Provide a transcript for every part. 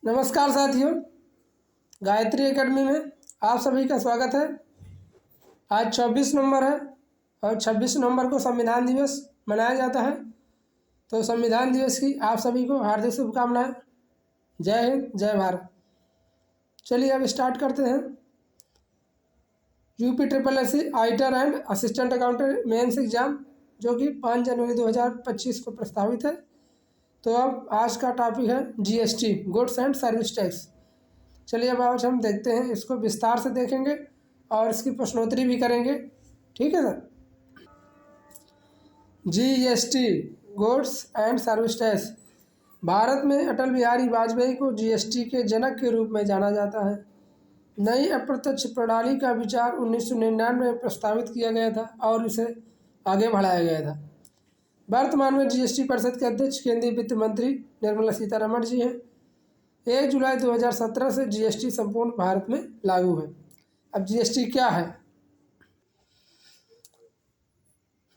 नमस्कार साथियों, गायत्री एकेडमी में आप सभी का स्वागत है। आज 24 नवंबर है और 26 नवंबर को संविधान दिवस मनाया जाता है। तो संविधान दिवस की आप सभी को हार्दिक शुभकामनाएं। जय हिंद, जय भारत। चलिए अब स्टार्ट करते हैं। UPSSC auditor and assistant accountant mains exam जो कि 5 जनवरी 2025 को प्रस्तावित है। तो अब आज का टॉपिक है GST, goods and service tax. चलिए अब आज हम देखते हैं, इसको विस्तार से देखेंगे और इसकी प्रश्नोत्तरी भी करेंगे। ठीक है sir. GST, goods and service tax. Bharat में अटल बिहारी वाजपेयी को GST के जनक के रूप में जाना जाता है। नई अप्रत्यक्ष प्रणाली का विचार 1999 में प्रस्तावित किया गया था और इसे आगे बढ़ाया गया था। वर्तमान में GST परिषद के अध्यक्ष केंद्रीय वित्त मंत्री निर्मला सीतारमण जी हैं। 1 जुलाई 2017 से GST संपूर्ण भारत में लागू है। अब GST क्या है?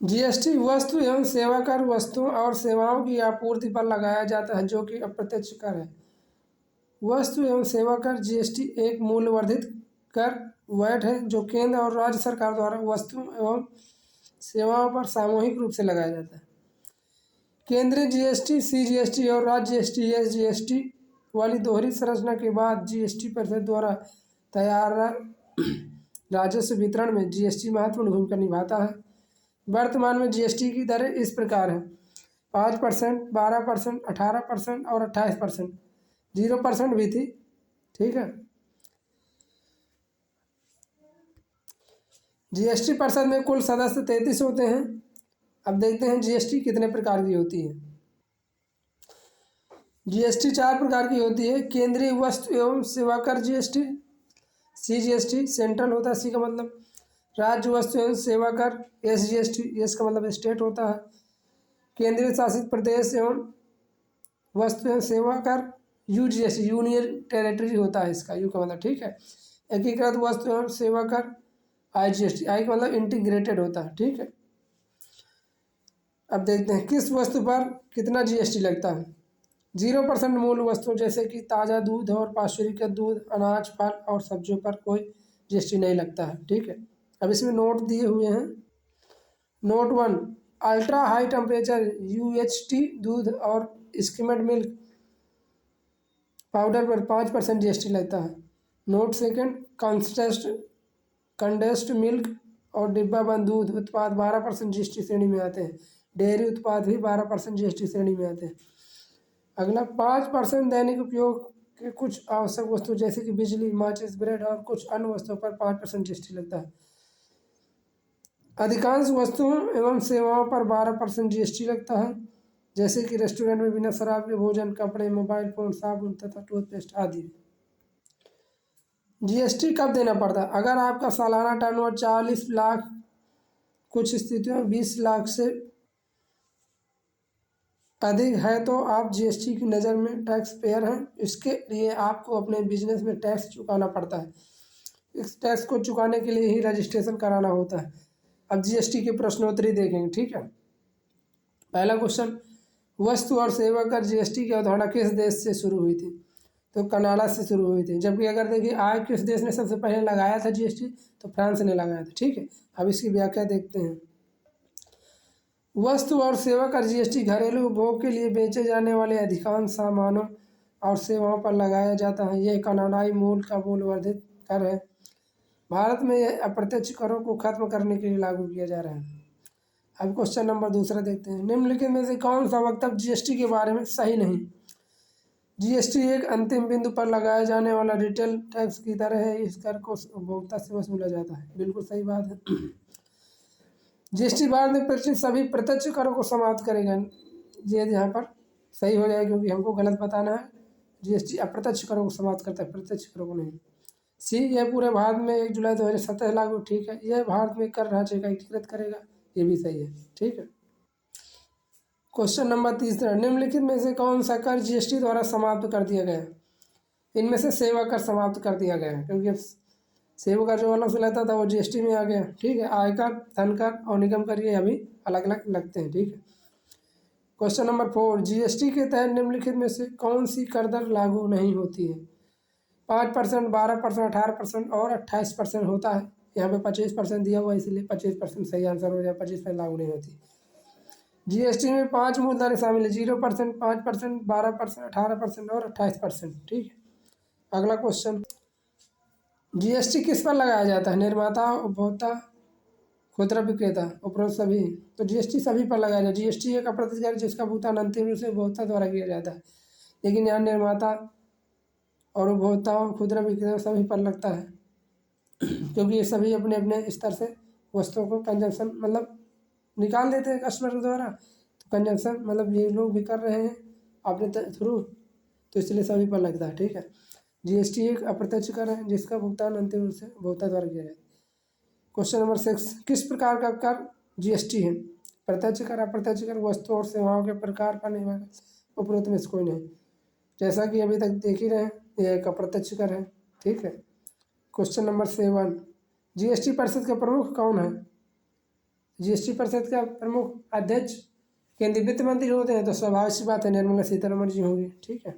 GST वस्तु एवं सेवा कर वस्तुओं और सेवाओं की आपूर्ति पर लगाया जाता है, जो कि अप्रत्यक्ष कर है। वस्तु एवं सेवा कर GST एक मूल्यवर्धित कर वैट है जो केंद्र और राज्य सरकार द्वारा वस्तुओं एवं सेवाओं पर सामूहिक रूप से लगाया जाता है। केंद्रीय GST CGST और राज्य GST SGST वाली दोहरी संरचना के बाद GST परिषद द्वारा तैयार राजस्व वितरण में GST महत्वपूर्ण भूमिका निभाता है। वर्तमान में GST की दरें इस प्रकार हैं: 5%, 12%, 18% और 28%। 0% भी थी। ठीक है। GST परिषद में कुल सदस्य 33 होते हैं। अब देखते हैं GST कितने प्रकार की होती है। GST 4 प्रकार की होती है। केंद्रीय वस्तु एवं सेवा कर GST CGST, सेंट्रल होता है C का मतलब। राज्य वस्तु एवं सेवा कर SGST, S का मतलब स्टेट होता है। केंद्रीय शासित प्रदेश एवं वस्तु एवं सेवा कर UGST, यूनियन टेरिटरी होता है इसका, U का मतलब। ठीक है। एकीकृत वस्तु एवं सेवा कर IGST, I का मतलब इंटीग्रेटेड होता है। ठीक है। अब देखते हैं किस वस्तु पर कितना GST लगता है। 0% मूल वस्तु जैसे कि ताज़ा दूध और पाश्चुरीकृत दूध, अनाज, फल और सब्जियों पर कोई GST नहीं लगता है। ठीक है। अब इसमें नोट दिए हुए हैं। Note 1, ultra high temperature UHT दूध और स्किम्ड मिल्क पाउडर पर 5% GST लगता है। नोट 2, कंडेंस्ड मिल्क और डिब्बाबंद दूध उत्पाद 12% GST श्रेणी में आते हैं। डेयरी उत्पाद भी 12% GST श्रेणी में आते हैं। अगला 5% दैनिक उपयोग के कुछ आवश्यक वस्तु जैसे कि बिजली, माचिस, ब्रेड और कुछ अन्य वस्तुओं पर 5% GST लगता है। अधिकांश वस्तुओं एवं सेवाओं पर 12% GST लगता है, जैसे कि रेस्टोरेंट में बिना शराब के भोजन, कपड़े, मोबाइल फोन, साबुन तथा टूथपेस्ट आदि। GST कब देना पड़ता है? अगर आपका सालाना टर्नओवर 40 लाख, कुछ स्थितियों में 20 लाख से अधिक है तो आप GST की नज़र में टैक्स पेयर हैं। इसके लिए आपको अपने बिजनेस में टैक्स चुकाना पड़ता है। इस टैक्स को चुकाने के लिए ही रजिस्ट्रेशन कराना होता है। अब GST की प्रश्नोत्तरी देखेंगे। ठीक है। पहला क्वेश्चन, वस्तु और सेवा कर GST की अवधारणा किस देश से शुरू हुई थी? तो कनाडा से शुरू हुई थी। जबकि अगर देखिए आय किस देश ने सबसे पहले लगाया था GST, तो फ्रांस ने लगाया था। ठीक है। अब इसकी व्याख्या देखते हैं। वस्तु और सेवा कर GST घरेलू उपभोग के लिए बेचे जाने वाले अधिकांश सामानों और सेवाओं पर लगाया जाता है। यह कनाडाई मूल का मूल्यवर्धित कर है। भारत में यह अप्रत्यक्ष करों को खत्म करने के लिए लागू किया जा रहा है। अब क्वेश्चन नंबर 2 देखते हैं। निम्नलिखित में से कौन सा वक्तव्य GST के बारे में सही नहीं? GST एक अंतिम बिंदु पर लगाया जाने वाला रिटेल टैक्स की तरह है। इस कर को उपभोक्ता से वसूला जाता है। बिल्कुल सही बात है। GST भारत में प्रचलित सभी प्रत्यक्ष करों को समाप्त करेगा। ये यहाँ पर सही हो जाएगा क्योंकि हमको गलत बताना है। GST अप्रत्यक्ष करों को समाप्त करता है, प्रत्यक्ष करों को नहीं। C, यह पूरे भारत में 1 जुलाई 2017 लागू। ठीक है। यह भारत में कर ढांचे का एकीकृत करेगा। ये भी सही है। ठीक है। क्वेश्चन नंबर 3, निम्नलिखित में से कौन सा कर GST द्वारा समाप्त कर दिया गया? इनमें से सेवा कर समाप्त कर दिया गया है क्योंकि अब सेवा कर जो अलग से लगता था वो GST में आ गया। ठीक है। आयकर, धन कर और निगम कर ये अभी अलग अलग लगते हैं। ठीक है। क्वेश्चन नंबर 4, जीएसटी के तहत निम्नलिखित में से कौन सी कर दर लागू नहीं होती है? 5%, 12%, 18% और 28% होता है। यहाँ पे 25% दिया हुआ है, इसलिए 25% सही आंसर हो जाए। 25% लागू नहीं होती। जीएसटी में 5 मूल दरें शामिल है: 0%, 5%, 12%, 18% और 28%। ठीक है। अगला क्वेश्चन, जीएसटी किस पर लगाया जाता है? निर्माता, उपभोक्ता, खुदरा विक्रेता, उपरोक्त सभी। तो जीएसटी सभी पर लगाया जाए। जीएसटी एक अप्रत्यक्ष कर जिसका भुगतान अंतिम रूप से उपभोक्ता द्वारा किया जाता है, लेकिन यहाँ निर्माता और उपभोक्ताओं, खुदरा विक्रेता सभी पर लगता है, क्योंकि ये सभी अपने अपने स्तर से वस्तुओं को कंजम्पशन मतलब निकाल देते हैं कस्टमर द्वारा। तो कंजम्पशन मतलब ये लोग भी कर रहे हैं अपने थ्रू, तो इसलिए सभी पर लगता है। ठीक है। जीएसटी एक अप्रत्यक्ष कर है जिसका भुगतान अंतिम रूप से उपभोक्ता द्वारा किया जाता है। क्वेश्चन नंबर 6, किस प्रकार का कर जीएसटी है? प्रत्यक्ष कर, अप्रत्यक्ष कर, वस्तु और सेवाओं के प्रकार पर निर्भर, उपरोक्त में से कोई नहीं। जैसा कि अभी तक देख ही रहे हैं, यह एक अप्रत्यक्ष कर है। ठीक है। क्वेश्चन नंबर 7, जीएसटी परिषद के प्रमुख कौन है? जीएसटी परिषद का प्रमुख अध्यक्ष केंद्रीय वित्त मंत्री होते हैं, तो स्वाभाविक सी बात है निर्मला सीतारमण जी होंगी। ठीक है।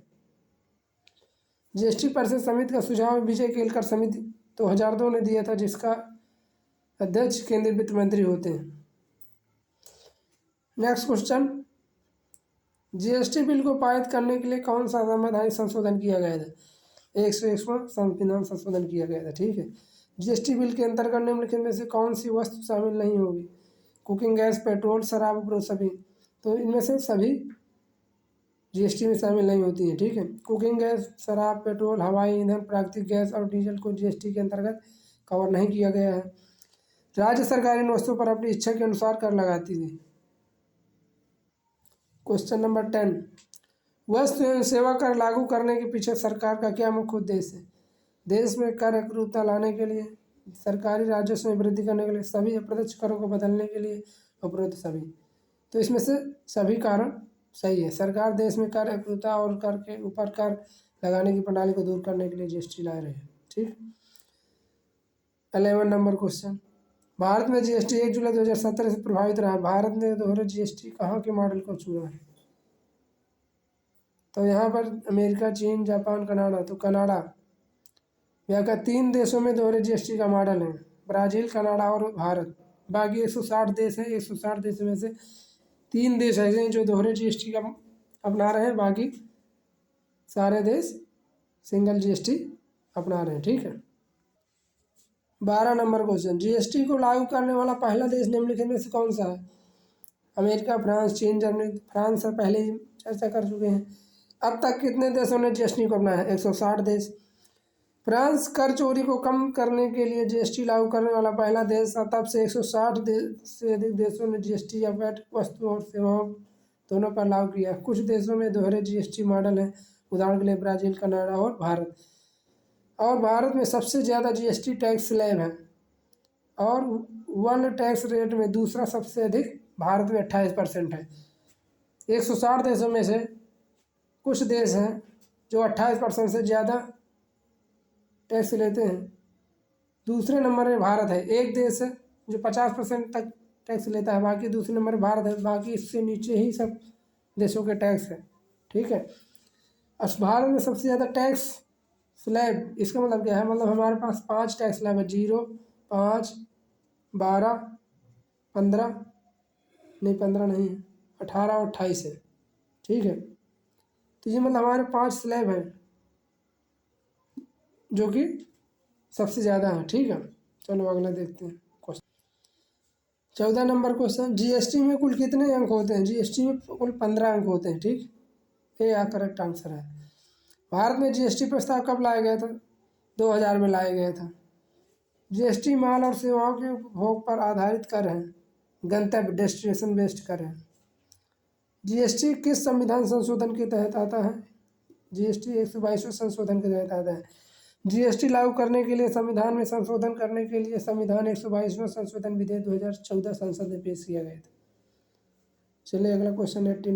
जीएसटी परिषद समिति का सुझाव विजय केलकर समिति 2002 ने दिया था, जिसका अध्यक्ष केंद्रीय वित्त मंत्री होते हैं। नेक्स्ट क्वेश्चन, जीएसटी बिल को पारित करने के लिए कौन सा संवैधानिक संशोधन किया गया था? 101वां संविधान संशोधन किया गया था। ठीक है। जीएसटी बिल के अंतर्गत निम्नलिखित में से कौन सी वस्तु शामिल नहीं होगी? कुकिंग गैस, पेट्रोल, शराब, उपरोक्त सभी। तो इनमें से सभी जीएसटी में शामिल नहीं होती हैं। ठीक है। कुकिंग गैस, शराब, पेट्रोल, हवाई ईंधन, प्राकृतिक गैस और डीजल को जीएसटी के अंतर्गत कवर नहीं किया गया है। राज्य सरकार इन वस्तुओं पर अपनी इच्छा के अनुसार कर लगाती थी। क्वेश्चन नंबर 10, वस्तु एवं सेवा कर लागू करने के पीछे सरकार का क्या मुख्य उद्देश्य है? देश में कर एकरूपता लाने के लिए, सरकारी राजस्व में वृद्धि करने के लिए, सभी अप्रत्यक्ष करों को बदलने के लिए, उपरोक्त सभी। तो इसमें से सभी कारण सही है। सरकार देश में कर एकरूपता और कर के ऊपर कर लगाने की प्रणाली को दूर करने के लिए जीएसटी ला रहे हैं। ठीक। 11 नंबर क्वेश्चन, भारत में जीएसटी 1 जुलाई 2017 से प्रभावित रहा। भारत ने दोहरे जीएसटी कहाँ के मॉडल को चुना है? तो यहाँ पर अमेरिका, चीन, जापान, कनाडा। तो कनाडा, यहाँ का 3 देशों में दोहरे जीएसटी का मॉडल है, ब्राज़ील, कनाडा और भारत। बाकी 160 देश हैं। 160 देशों में से 3 देश ऐसे हैं जो दोहरे जीएसटी का अपना रहे हैं, बाकी सारे देश सिंगल जीएसटी अपना रहे हैं। ठीक है। 12 नंबर क्वेश्चन, जीएसटी को लागू करने वाला पहला देश निम्नलिखित में से कौन सा है? अमेरिका, फ्रांस, चीन, जर्मनी। फ्रांस से पहले ही चर्चा कर चुके हैं। अब तक कितने देशों ने जीएसटी को अपनाया है? 160 देश। फ्रांस कर चोरी को कम करने के लिए जीएसटी लागू करने वाला पहला देश था। तब से 160 से अधिक देशों ने जीएसटी या वैट वस्तु और सेवाओं दोनों पर लागू किया। कुछ देशों में दोहरे जीएसटी मॉडल है, उदाहरण के लिए ब्राज़ील, कनाडा और भारत। और भारत में सबसे ज़्यादा जीएसटी टैक्स स्लैब है, और वर्ल्ड टैक्स रेट में दूसरा सबसे अधिक भारत में 28% है। 160 देशों में से कुछ देश हैं जो 28% से ज़्यादा टैक्स लेते हैं। दूसरे नंबर में भारत है। एक देश है जो 50% तक टैक्स लेता है, बाकी दूसरे नंबर भारत है। बाकी इससे नीचे ही सब देशों के टैक्स है। ठीक है। और भारत में सबसे ज़्यादा टैक्स स्लैब, इसका मतलब क्या है? मतलब हमारे पास 5 टैक्स स्लैब है, 0, 5, 12, 15, नहीं 15 नहीं है, 18 और 28 है। ठीक है। तो ये मतलब हमारे 5 स्लैब हैं जो कि सबसे ज़्यादा है। ठीक है। चलो अगला देखते हैं क्वेश्चन। 14 नंबर क्वेश्चन, जीएसटी में कुल कितने अंक होते हैं? जीएसटी में कुल 15 अंक होते हैं। ठीक, ये यहाँ करेक्ट आंसर है। भारत में जीएसटी प्रस्ताव कब लाया गया था? 2000 में लाया गया था। जीएसटी माल और सेवाओं के उपभोग पर आधारित कर है, गंतव्य डेस्टिनेशन बेस्ड कर है। जीएसटी किस संविधान संशोधन के तहत आता है? जीएसटी 122वें संशोधन के तहत आता है। जीएसटी लागू करने के लिए संविधान में संशोधन करने के लिए संविधान 122वां संशोधन विधेयक 2014 संसद में पेश किया गया था। चलिए अगला क्वेश्चन 18,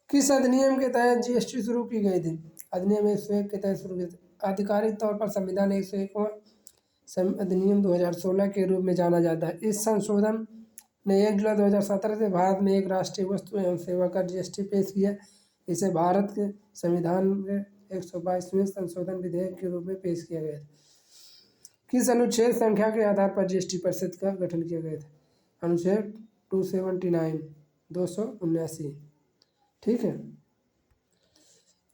किस अधिनियम के तहत जीएसटी शुरू की गई थी? अधिनियम 101 के तहत शुरू की थी। आधिकारिक तौर पर संविधान 101वां अधिनियम 2016 के रूप में जाना जाता है। इस संशोधन ने 1 जुलाई 2017 से भारत में एक राष्ट्रीय वस्तु एवं सेवा कर GST पेश किया। इसे भारत के संविधान में 122वें संशोधन विधेयक के रूप में पेश किया गया था। किस अनुच्छेद संख्या के आधार पर GST परिषद का गठन किया गया था? अनुच्छेद 279 279। ठीक है।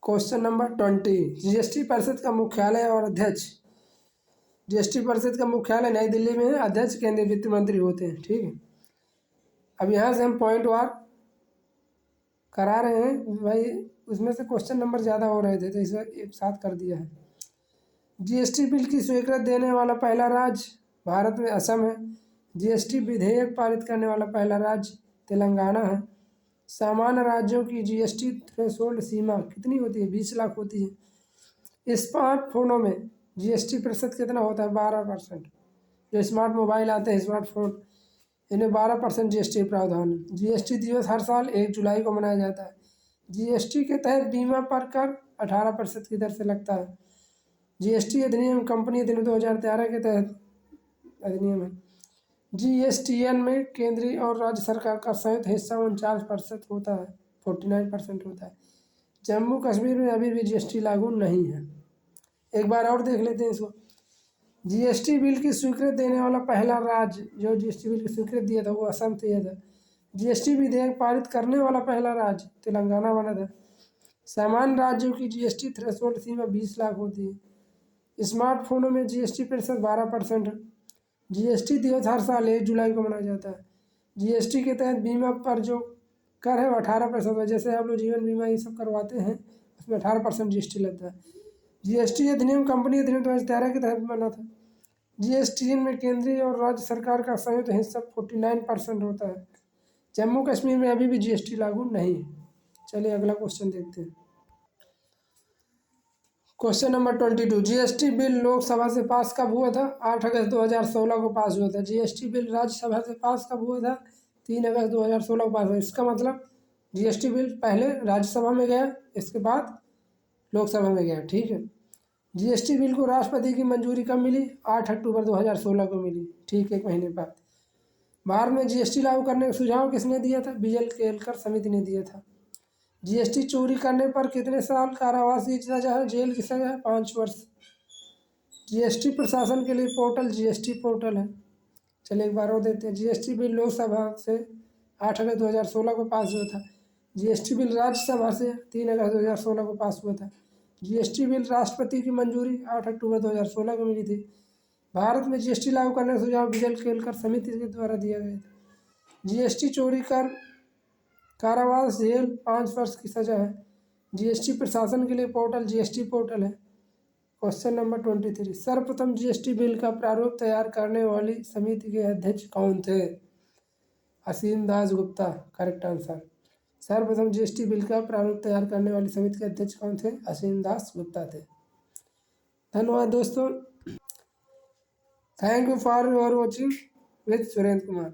क्वेश्चन नंबर 20, GST परिषद का मुख्यालय और अध्यक्ष। GST परिषद का मुख्यालय नई दिल्ली में है, अध्यक्ष केंद्रीय वित्त मंत्री होते हैं। ठीक है। अब यहाँ से हम पॉइंट वार करा रहे हैं भाई, उसमें से क्वेश्चन नंबर ज़्यादा हो रहे थे तो इसे एक साथ कर दिया है। GST बिल की स्वीकृति देने वाला पहला राज्य भारत में असम है। GST विधेयक पारित करने वाला पहला राज्य तेलंगाना है। सामान्य राज्यों की GST थ्रेशोल्ड सीमा कितनी होती है? 20 लाख होती है। स्मार्टफोनों में GST प्रतिशत कितना होता है? 12%। जो स्मार्ट मोबाइल आते हैं, स्मार्टफोन, इन्हें 12% GST प्रावधान है। GST दिवस हर साल 1 जुलाई को मनाया जाता है। GST के तहत बीमा पर कर 18% की दर से लगता है। GST अधिनियम कंपनी अधिनियम 2013 के तहत अधिनियम है। GSTN में केंद्रीय और राज्य सरकार का संयुक्त हिस्सा 49% होता है, 49% होता है। जम्मू कश्मीर में अभी भी GST लागू नहीं है। एक बार और देख लेते हैं इसको। GST बिल की स्वीकृति देने वाला पहला राज्य जो GST बिल की स्वीकृति दिया था वो असम से दिया था। GST विधेयक पारित करने वाला पहला राज्य तेलंगाना बना था। सामान्य राज्यों की GST थ्रेशोल्ड सीमा 20 लाख होती है। स्मार्टफोनों में GST प्रतिशत 12% है। GST दिवस हर साल 1 जुलाई को मनाया जाता है। GST के तहत बीमा पर जो कर है वो 18% है। जैसे आप लोग जीवन बीमा ये सब करवाते हैं उसमें 18% GST लगता है। GST अधिनियम कंपनी अधिनियम 2013 के तहत बना था। GSTN में केंद्रीय और राज्य सरकार का संयुक्त हिस्सा 49% होता है। जम्मू कश्मीर में अभी भी GST लागू नहीं है। चलिए अगला क्वेश्चन देखते हैं। Question number 22, GST bill Lok Sabha से पास कब हुआ था? 8 अगस्त 2016 को पास हुआ था। GST बिल राज्यसभा से पास कब हुआ था? 3 अगस्त 2016 को पास हुआ। इसका मतलब GST बिल पहले राज्यसभा में गया, इसके बाद लोकसभा में गया। ठीक है। GST बिल को राष्ट्रपति की मंजूरी कब मिली? 8 अक्टूबर 2016 को मिली। ठीक, 1 महीने बाद। भारत में GST लागू करने का सुझाव किसने दिया था? बीएल केलकर समिति ने दिया था। GST चोरी करने पर कितने साल कारावास की सजा है? जेल की सजा है 5 वर्ष। GST प्रशासन के लिए पोर्टल GST पोर्टल है। चलिए एक बार और देते हैं। GST बिल लोकसभा से 8 अगस्त 2016 को पास हुआ था। GST बिल राज्यसभा से 3 अगस्त 2016 को पास हुआ था। GST बिल राष्ट्रपति की मंजूरी 8 अक्टूबर 2016 को मिली थी। भारत में GST लागू करने का सुझाव बीएल केलकर समिति के द्वारा दिया गया था। GST चोरी कर कारावास जेल 5 वर्ष की सजा है। GST प्रशासन के लिए पोर्टल GST पोर्टल है। क्वेश्चन नंबर 23, सर्वप्रथम GST बिल का प्रारूप तैयार करने वाली समिति के अध्यक्ष कौन थे? असीम दास गुप्ता, करेक्ट आंसर। सर्वप्रथम GST बिल का प्रारूप तैयार करने वाली समिति के अध्यक्ष कौन थे? असीम दास गुप्ता थे। धन्यवाद दोस्तों। Thank you for your watching with Surendra Kumar.